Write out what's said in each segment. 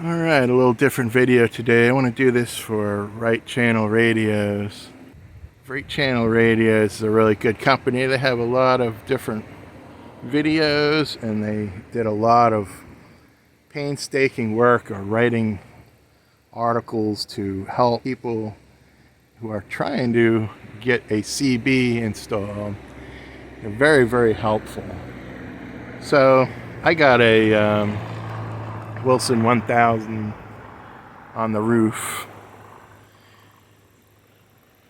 Alright, a little different video today. I want to do this for Right Channel Radios. Right Channel Radios is a really good company. They have a lot of different videos and they did a lot of painstaking work of writing articles to help people who are trying to get a CB installed. They're very, very helpful. So I got a Wilson 1000 on the roof.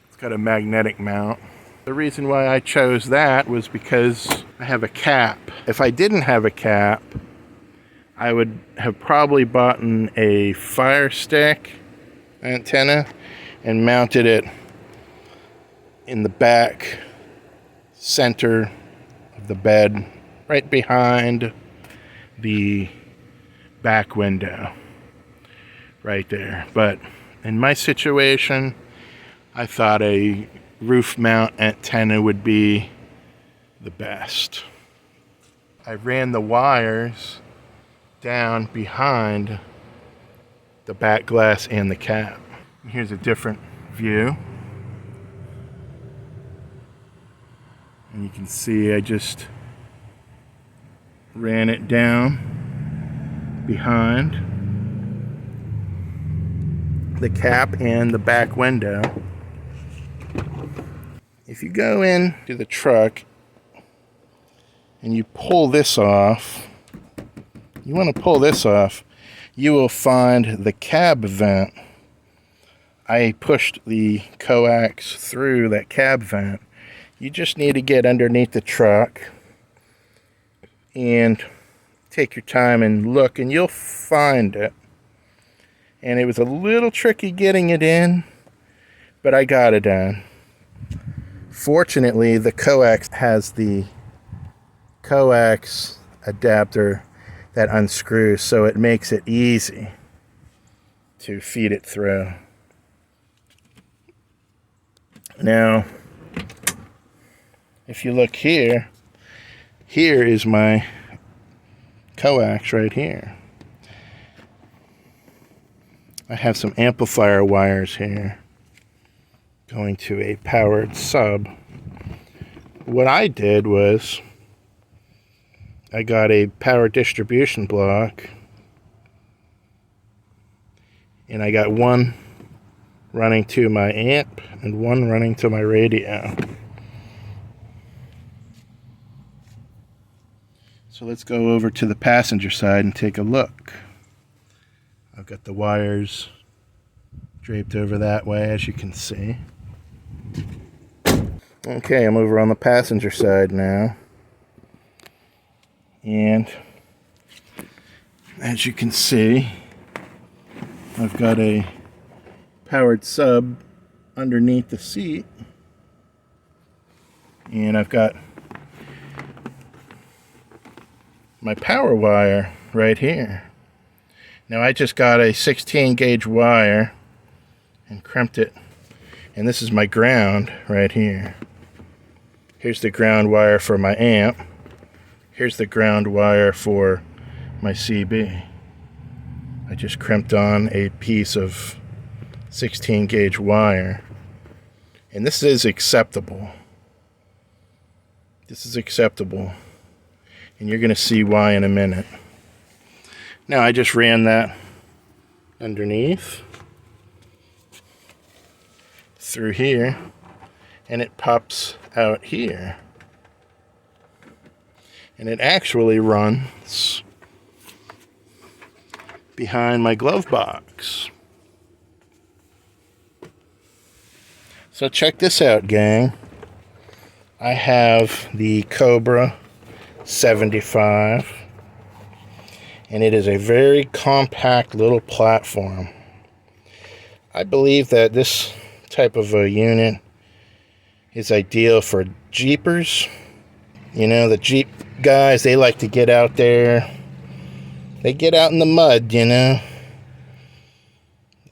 It's got a magnetic mount. The reason why I chose that was because I have a cap. If I didn't have a cap, I would have probably bought a Fire Stick antenna and mounted it in the back center of the bed, right behind the back window right there. But in my situation, I thought a roof mount antenna would be the best. I ran the wires down behind the back glass and the cap. Here's a different view, and you can see I just ran it down behind the cap and the back window. If you go into the truck and you pull this off, you want to pull this off, you will find the cab vent. I pushed the coax through that cab vent. You just need to get underneath the truck and take your time and look, and you'll find it. And it was a little tricky getting it in, but I got it in. Fortunately, the coax has the coax adapter that unscrews, so it makes it easy to feed it through. Now, if you look here, here is my coax right here. I have some amplifier wires here going to a powered sub. What I did was I got a power distribution block, and I got one running to my amp and one running to my radio. So let's go over to the passenger side and take a look. I've got the wires draped over that way, as you can see. Okay, I'm over on the passenger side now. And as you can see, I've got a powered sub underneath the seat. And I've got my power wire right here. Now I just got a 16 gauge wire and crimped it, and this is my ground right here. Here's the ground wire for my amp. Here's the ground wire for my CB. I just crimped on a piece of 16 gauge wire, and this is acceptable. This is acceptable. And you're going to see why in a minute. Now I just ran that underneath through here, and it pops out here. And it actually runs behind my glove box. So check this out, gang. I have the Cobra 75, and it is a very compact little platform. I believe that this type of a unit is ideal for Jeepers. You know, the Jeep guys, they like to get out there. They get out in the mud, you know.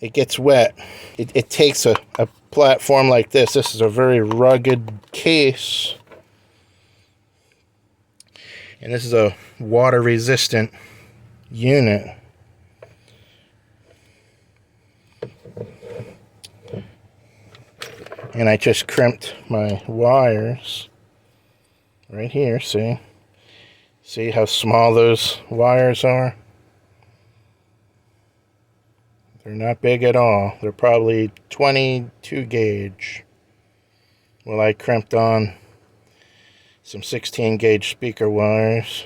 It gets wet. It takes a platform like this. This is a very rugged case. And this is a water resistant unit. And I just crimped my wires right here, see? See how small those wires are? They're not big at all. They're probably 22 gauge. Well, I crimped on some 16 gauge speaker wires,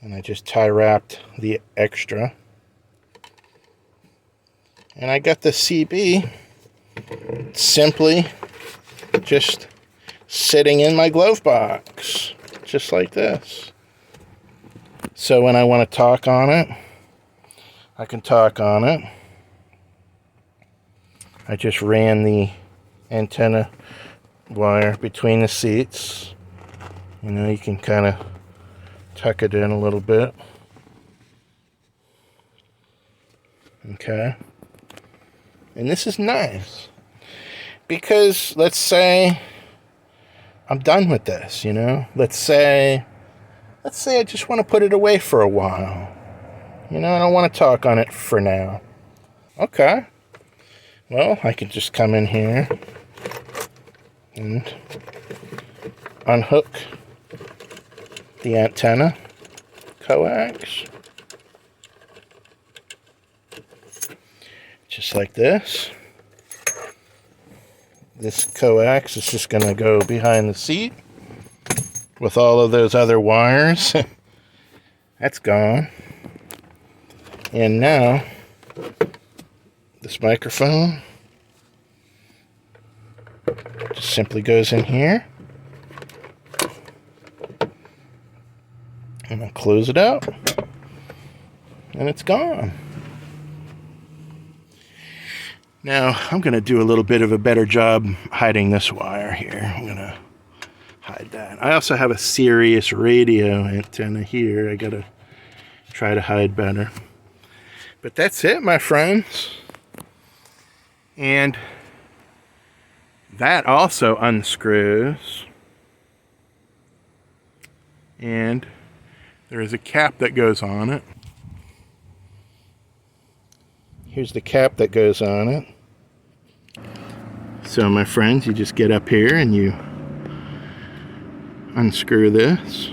and I just tie wrapped the extra. And I got the CB simply just sitting in my glove box, just like this. So when I want to talk on it, I can talk on it. I just ran the antenna wire between the seats. You know, you can kind of tuck it in a little bit. Okay. And this is nice, because let's say I'm done with this, you know? Let's say I just want to put it away for a while. You know, I don't want to talk on it for now. Okay. Well, I can just come in here and unhook the antenna coax. Just like this. This coax is just going to go behind the seat with all of those other wires. That's gone. And now, this microphone just simply goes in here. And I'll close it out. And it's gone. Now, I'm going to do a little bit of a better job hiding this wire here. I'm going to hide that. I also have a Sirius radio antenna here. I got to try to hide better. But that's it, my friends. And that also unscrews. And there is a cap that goes on it. Here's the cap that goes on it. So my friends, you just get up here and you unscrew this.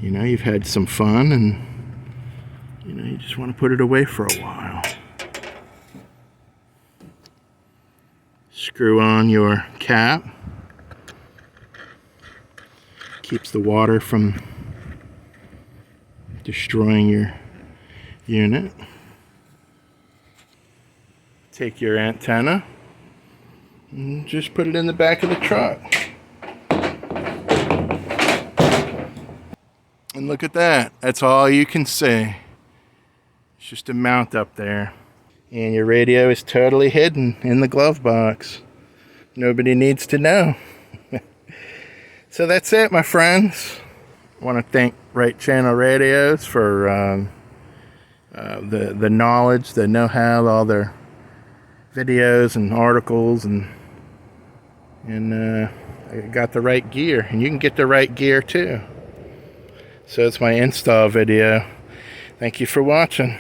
You know, you've had some fun, and you know, you just want to put it away for a while. Screw on your cap. Keeps the water from destroying your unit. Take your antenna and just put it in the back of the truck. And look at that. That's all you can see. It's just a mount up there. And your radio is totally hidden in the glove box. Nobody needs to know. So that's it, my friends. I want to thank Right Channel Radios for the knowledge, the know-how, all their videos and articles, and I got the right gear, and you can get the right gear too. So it's my install video. Thank you for watching.